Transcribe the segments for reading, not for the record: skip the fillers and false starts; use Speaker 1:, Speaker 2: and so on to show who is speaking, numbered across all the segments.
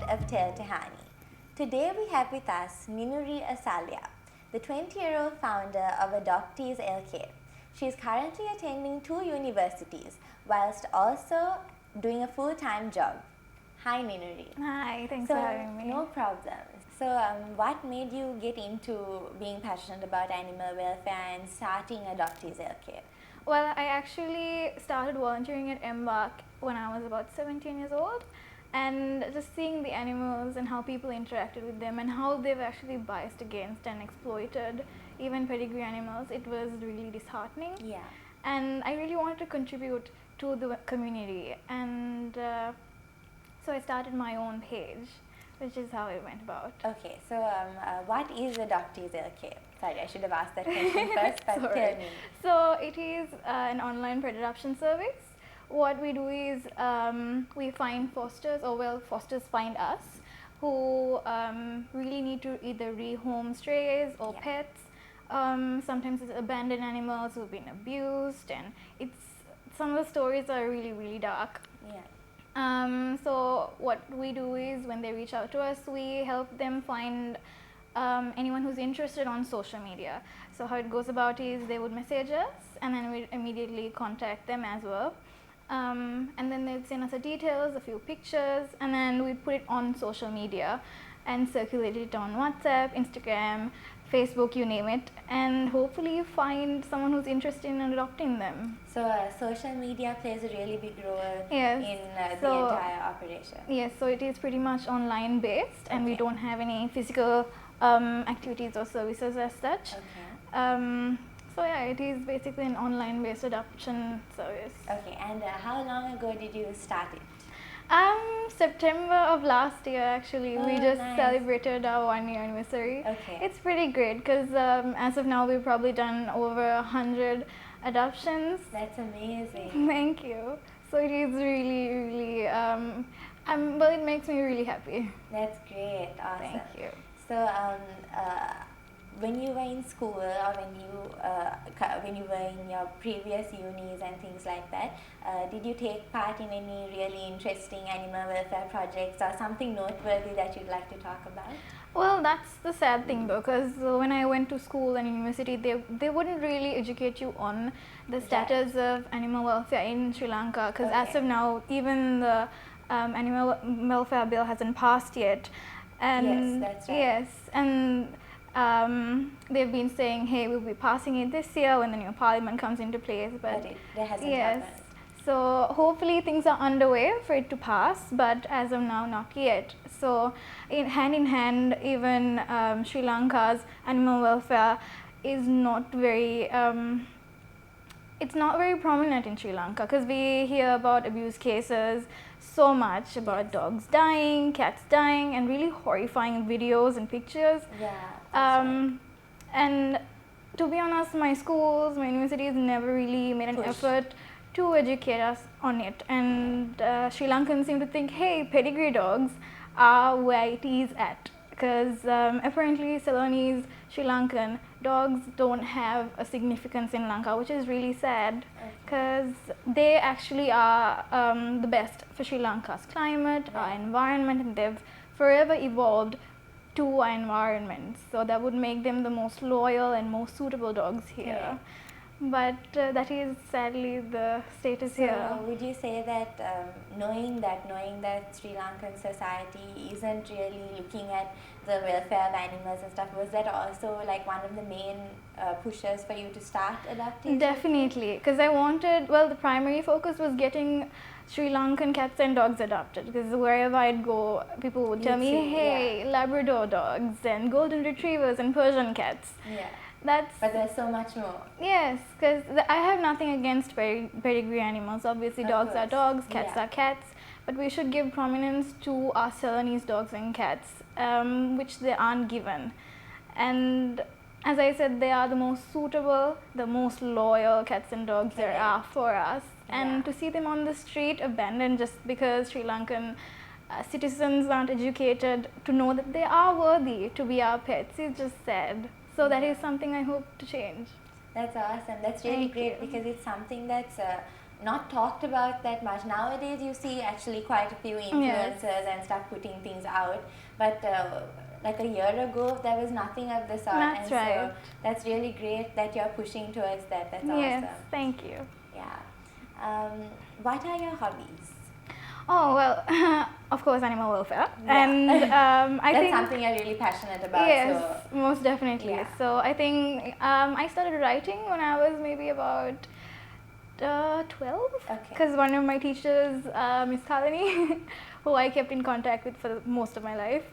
Speaker 1: episode of Tell Tehani. Today we have with us Ninuri Asalya, the 20-year-old founder of Adoptees LK. She is currently attending 2 universities whilst also doing a full-time job. Hi Ninuri.
Speaker 2: Hi, thanks for having me.
Speaker 1: No problem. So what made you get into being passionate about animal welfare and starting Adoptees LK?
Speaker 2: Well, I actually started volunteering at Embazzy when I was about 17 years old, and just seeing the animals and how people interacted with them and how they've actually biased against and exploited even pedigree animals, it was really disheartening.
Speaker 1: Yeah.
Speaker 2: And I really wanted to contribute to the community, and so I started my own page, which is how it went about.
Speaker 1: Okay, so what is Adoptees LK? Sorry, I should have asked that question first, but tell me.
Speaker 2: So it is an online pet adoption service. What we do is we find fosters, fosters find us, who really need to either rehome strays or pets. Sometimes it's abandoned animals who've been abused, and some of the stories are really, really dark.
Speaker 1: Yeah.
Speaker 2: So what we do is when they reach out to us, we help them find anyone who's interested on social media. So how it goes about is they would message us, and then we immediately contact them as well. And then they'd send us the details, a few pictures, and then we put it on social media and circulate it on WhatsApp, Instagram, Facebook, you name it, and hopefully find someone who's interested in adopting them.
Speaker 1: So social media plays a really big role
Speaker 2: Yes.
Speaker 1: in the entire operation.
Speaker 2: Yes, so it is pretty much online based, and we don't have any physical activities or services as such.
Speaker 1: Okay.
Speaker 2: So yeah, it is basically an online based adoption service.
Speaker 1: Okay, and how long ago did you start it?
Speaker 2: September of last year actually.
Speaker 1: Oh,
Speaker 2: we just
Speaker 1: nice.
Speaker 2: Celebrated our 1-year anniversary.
Speaker 1: Okay.
Speaker 2: It's pretty great because as of now we've probably done over 100 adoptions.
Speaker 1: That's amazing.
Speaker 2: Thank you. So it is really, really, well, it makes me really happy.
Speaker 1: That's great. Awesome.
Speaker 2: Thank you.
Speaker 1: So when you were in school or when you were in your previous unis and things like that, did you take part in any really interesting animal welfare projects or something noteworthy that you'd like to talk about?
Speaker 2: Well, that's the sad thing though, because when I went to school and university, they wouldn't really educate you on the status of animal welfare in Sri Lanka, because as of now, even the animal welfare bill hasn't passed yet. And
Speaker 1: yes, that's right.
Speaker 2: Yes, and they've been saying, hey, we'll be passing it this year when the new parliament comes into place, but
Speaker 1: that hasn't happened.
Speaker 2: So hopefully things are underway for it to pass, but as of now, not yet. So hand in hand, even Sri Lanka's animal welfare is not very, it's not very prominent in Sri Lanka, because we hear about abuse cases so much, about dogs dying, cats dying, and really horrifying videos and pictures.
Speaker 1: Yeah.
Speaker 2: Right. And to be honest, my schools, my universities never really made an effort to educate us on it. And Sri Lankans seem to think, hey, pedigree dogs are where it is at. Because apparently Ceylonese, Sri Lankan dogs don't have a significance in Lanka, which is really sad, because they actually are the best for Sri Lanka's climate, our environment, and they've forever evolved to our environment. So that would make them the most loyal and most suitable dogs here. But that is sadly the status here.
Speaker 1: So would you say that knowing that Sri Lankan society isn't really looking at the welfare of animals and stuff, was that also like one of the main pushes for you to start adopting?
Speaker 2: Definitely, because I wanted, the primary focus was getting Sri Lankan cats and dogs adopted, because wherever I'd go, people would tell me, hey, Labrador dogs and golden retrievers and Persian cats.
Speaker 1: Yeah.
Speaker 2: But
Speaker 1: there's so much more.
Speaker 2: Yes, because I have nothing against pedigree animals. Obviously, dogs are dogs, cats are cats. But we should give prominence to our Ceylonese dogs and cats, which they aren't given. And as I said, they are the most suitable, the most loyal cats and dogs there are for us. And to see them on the street abandoned just because Sri Lankan citizens aren't educated to know that they are worthy to be our pets is just sad. So that is something I hope to change.
Speaker 1: That's awesome. That's really great because it's something that's not talked about that much. Nowadays you see actually quite a few influencers and stuff putting things out, but like a year ago there was nothing of the sort.
Speaker 2: That's right.
Speaker 1: So that's really great that you're pushing towards that. That's
Speaker 2: yes,
Speaker 1: awesome.
Speaker 2: thank you.
Speaker 1: Yeah. What are your hobbies?
Speaker 2: Oh, well, of course, animal welfare.
Speaker 1: Yeah.
Speaker 2: And I
Speaker 1: That's
Speaker 2: think
Speaker 1: something you're really passionate about.
Speaker 2: yes,
Speaker 1: So.
Speaker 2: most definitely.
Speaker 1: Yeah.
Speaker 2: So I think I started writing when I was maybe about 12, because one of my teachers, Miss Kalani, who I kept in contact with for most of my life,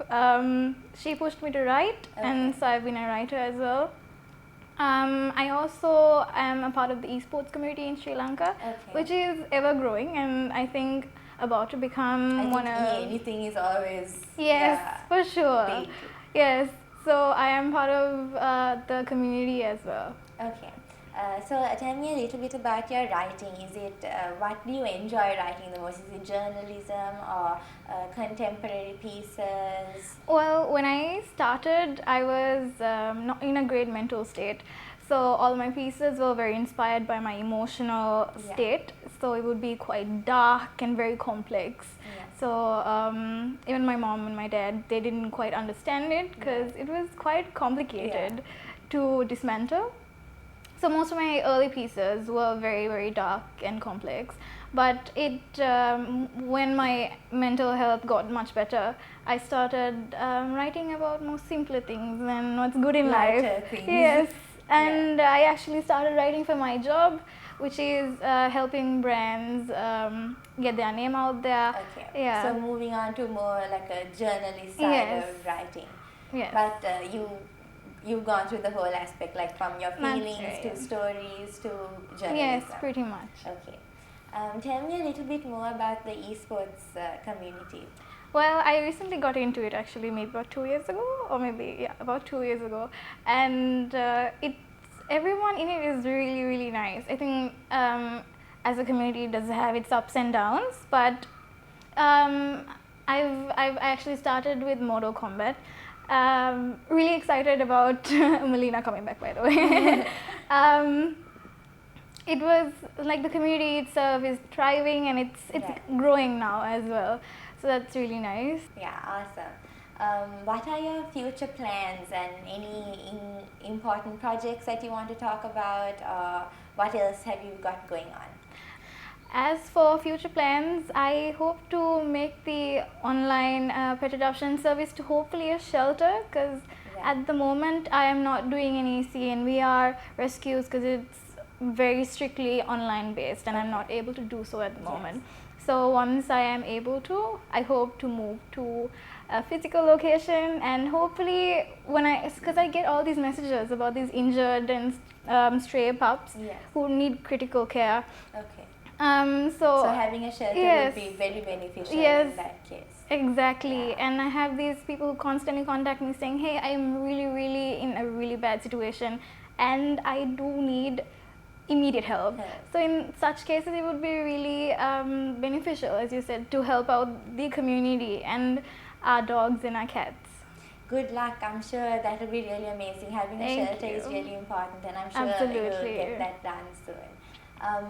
Speaker 2: she pushed me to write, and so I've been a writer as well. I also am a part of the esports community in Sri Lanka, which is ever growing, and I think about to become one of
Speaker 1: anything is always
Speaker 2: for sure.
Speaker 1: Big.
Speaker 2: Yes, so I am part of the community as well.
Speaker 1: Okay. So tell me a little bit about your writing. Is it what do you enjoy writing the most? Is it journalism or contemporary pieces?
Speaker 2: Well, when I started, I was not in a great mental state. So all my pieces were very inspired by my emotional state. So it would be quite dark and very complex. So even my mom and my dad, they didn't quite understand it because it was quite complicated to dismantle. So most of my early pieces were very, very dark and complex. But when my mental health got much better, I started writing about more simpler things and what's good in life.
Speaker 1: Things.
Speaker 2: Yes, and I actually started writing for my job, which is helping brands get their name out there.
Speaker 1: Okay.
Speaker 2: Yeah.
Speaker 1: So moving on to more like a journalist side of writing.
Speaker 2: Yes.
Speaker 1: But you've gone through the whole aspect, like from your feelings to stories to journalism.
Speaker 2: Yes, pretty much.
Speaker 1: Okay. Tell me a little bit more about the esports community.
Speaker 2: Well, I recently got into it actually maybe about 2 years ago, or maybe about 2 years ago, and everyone in it is really, really nice. I think as a community it does have its ups and downs, but I've actually started with Mortal Kombat. Really excited about Melina coming back, by the way. It was like the community itself is thriving and it's growing now as well. So that's really nice.
Speaker 1: Yeah, awesome. What are your future plans and any important projects that you want to talk about, or what else have you got going on?
Speaker 2: As for future plans, I hope to make the online pet adoption service to hopefully a shelter, because at the moment I am not doing any CNVR rescues because it's very strictly online based and I'm not able to do so at the moment. So once I am able to, I hope to move to a physical location, and hopefully because I get all these messages about these injured and stray pups who need critical care.
Speaker 1: Okay. So having a shelter would be very beneficial in that case.
Speaker 2: Exactly. And I have these people who constantly contact me saying, hey, I am really, really in a really bad situation and I do need immediate help. So in such cases it would be really beneficial, as you said, to help out the community and our dogs and our cats.
Speaker 1: Good luck. I'm sure that will be really amazing. Having a shelter is really important, and I'm sure you'll get that done soon.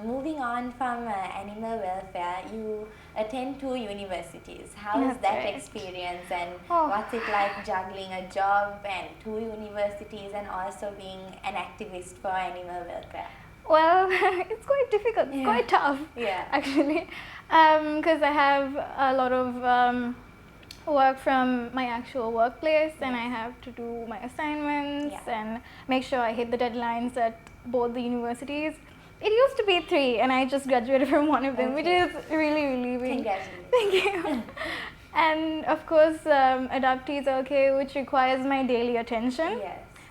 Speaker 1: Moving on from animal welfare, you attend 2 universities. How is that experience, and what's it like juggling a job and 2 universities and also being an activist for animal welfare?
Speaker 2: Well, it's quite difficult. It's quite tough, actually, because I have a lot of work from my actual workplace, and I have to do my assignments and make sure I hit the deadlines at both the universities. It used to be 3 and I just graduated from one of them, which is really relieving.
Speaker 1: Congratulations.
Speaker 2: Thank you. And of course, Adoptees LK, which requires my daily attention.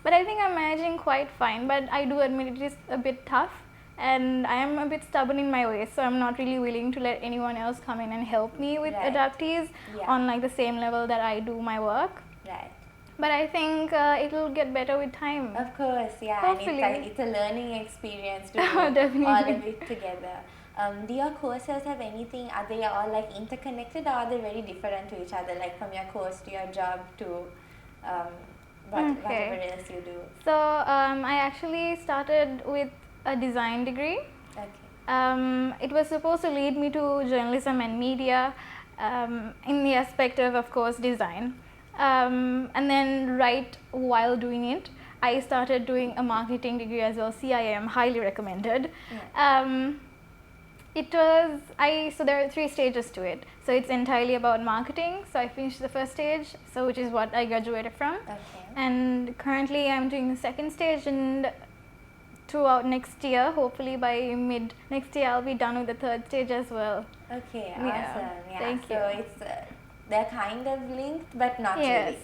Speaker 2: But I think I'm managing quite fine, but I do admit it is a bit tough and I am a bit stubborn in my ways, so I'm not really willing to let anyone else come in and help me with adoptees on like the same level that I do my work. But I think it will get better with time.
Speaker 1: Of course,
Speaker 2: Hopefully.
Speaker 1: And it's a learning experience to do all of it together. Do your courses have anything, are they all like interconnected, or are they very different to each other, like from your course to your job to whatever else you do?
Speaker 2: So I actually started with a design degree. It was supposed to lead me to journalism and media, in the aspect of course, design. And then right while doing it, I started doing a marketing degree as well, CIM, highly recommended.
Speaker 1: Yeah.
Speaker 2: So there are 3 stages to it. So it's entirely about marketing. So I finished the first stage, so which is what I graduated from.
Speaker 1: Okay.
Speaker 2: And currently I'm doing the second stage, and throughout next year, hopefully by mid next year, I'll be done with the third stage as well.
Speaker 1: Okay,
Speaker 2: Yeah.
Speaker 1: awesome. Yeah.
Speaker 2: Thank
Speaker 1: so
Speaker 2: you.
Speaker 1: it's they're kind of linked, but not
Speaker 2: Yes,
Speaker 1: really.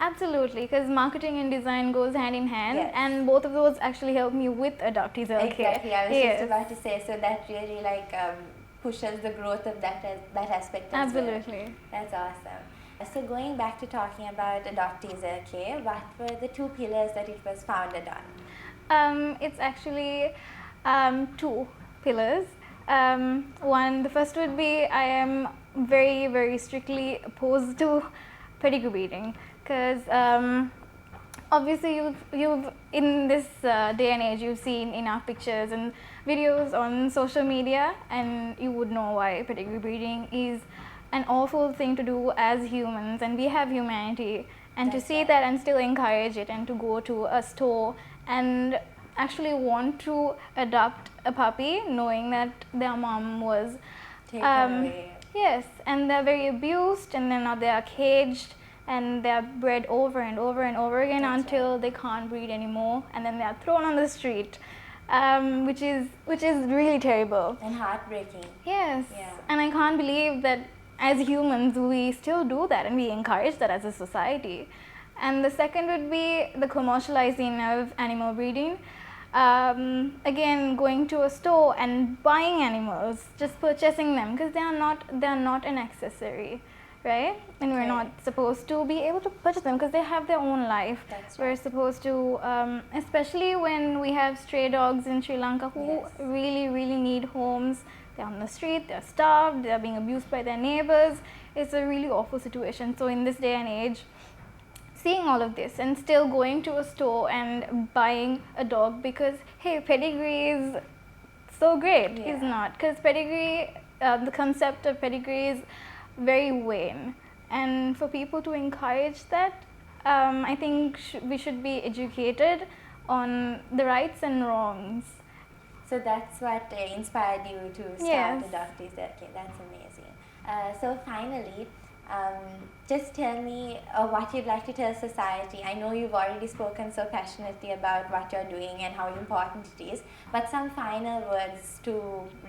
Speaker 2: absolutely, because marketing and design goes hand in hand,
Speaker 1: Yes.
Speaker 2: and both of those actually help me with Adoptees LK.
Speaker 1: Exactly. I was
Speaker 2: Yes.
Speaker 1: just about to say, so that really like pushes the growth of that aspect as
Speaker 2: Absolutely.
Speaker 1: well. That's awesome. So going back to talking about Adoptees LK, what were the 2 pillars that it was founded on?
Speaker 2: It's actually 2 pillars. The first would be I am very, very strictly opposed to pedigree breeding, because obviously you've in this day and age, you've seen enough pictures and videos on social media, and you would know why pedigree breeding is an awful thing to do as humans, and we have humanity, and
Speaker 1: That's
Speaker 2: to see
Speaker 1: right.
Speaker 2: that and still encourage it, and to go to a store and actually want to adopt a puppy knowing that their mom was
Speaker 1: Taken away.
Speaker 2: yes, and they're very abused, and then now they are caged, and they're bred over and over and over again.
Speaker 1: That's
Speaker 2: until
Speaker 1: right.
Speaker 2: they can't breed anymore, and then they are thrown on the street, which is really terrible.
Speaker 1: And heartbreaking.
Speaker 2: Yes.
Speaker 1: Yeah.
Speaker 2: And I can't believe that as humans we still do that, and we encourage that as a society. And the second would be the commercializing of animal breeding. Again, going to a store and buying animals, just purchasing them, because they are not an accessory, right? And we're
Speaker 1: Right.
Speaker 2: not supposed to be able to purchase them because they have their own life.
Speaker 1: That's
Speaker 2: We're
Speaker 1: right.
Speaker 2: supposed to, especially when we have stray dogs in Sri Lanka who
Speaker 1: Yes.
Speaker 2: really need homes. They're on the street, they're starved, they're being abused by their neighbors. It's a really awful situation. So in this day and age, seeing all of this and still going to a store and buying a dog because, hey, pedigree is so great, is
Speaker 1: Yeah.
Speaker 2: not. Because pedigree, the concept of pedigree is very vain. And for people to encourage that, I think we should be educated on the rights and wrongs.
Speaker 1: So that's what inspired you to start
Speaker 2: Yes.
Speaker 1: Adoptees LK. That's amazing. So finally, just tell me what you'd like to tell society. I know you've already spoken so passionately about what you're doing and how important it is, but some final words to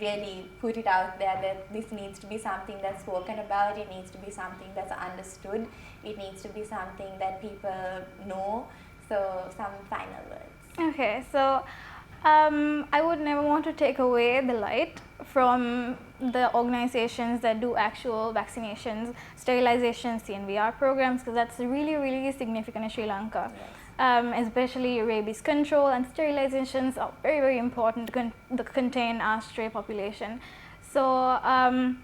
Speaker 1: really put it out there that this needs to be something that's spoken about, it needs to be something that's understood, it needs to be something that people know. So some final words.
Speaker 2: Okay, so I would never want to take away the light from the organizations that do actual vaccinations, sterilizations, CNVR programs, because that's really significant in Sri Lanka.
Speaker 1: Yes.
Speaker 2: Especially rabies control and sterilizations are very important to contain our stray population. So I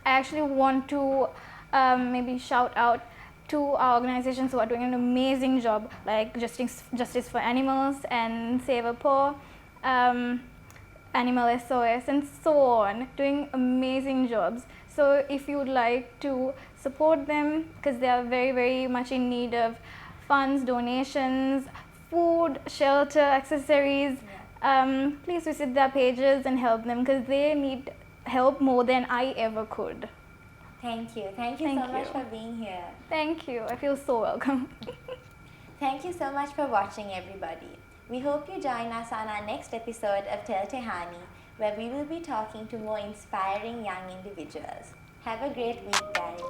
Speaker 2: actually want to maybe shout out to our organizations who are doing an amazing job, like Justice for Animals and Save a Paw, Animal SOS, and so on, doing amazing jobs. So if you would like to support them, because they are very much in need of funds, donations, food, shelter, accessories, please visit their pages and help them, because they need help more than I ever could.
Speaker 1: Thank you. Thank you so much for being here.
Speaker 2: Thank you. I feel so welcome.
Speaker 1: Thank you so much for watching, everybody. We hope you join us on our next episode of Tell Tehani, where we will be talking to more inspiring young individuals. Have a great week, guys.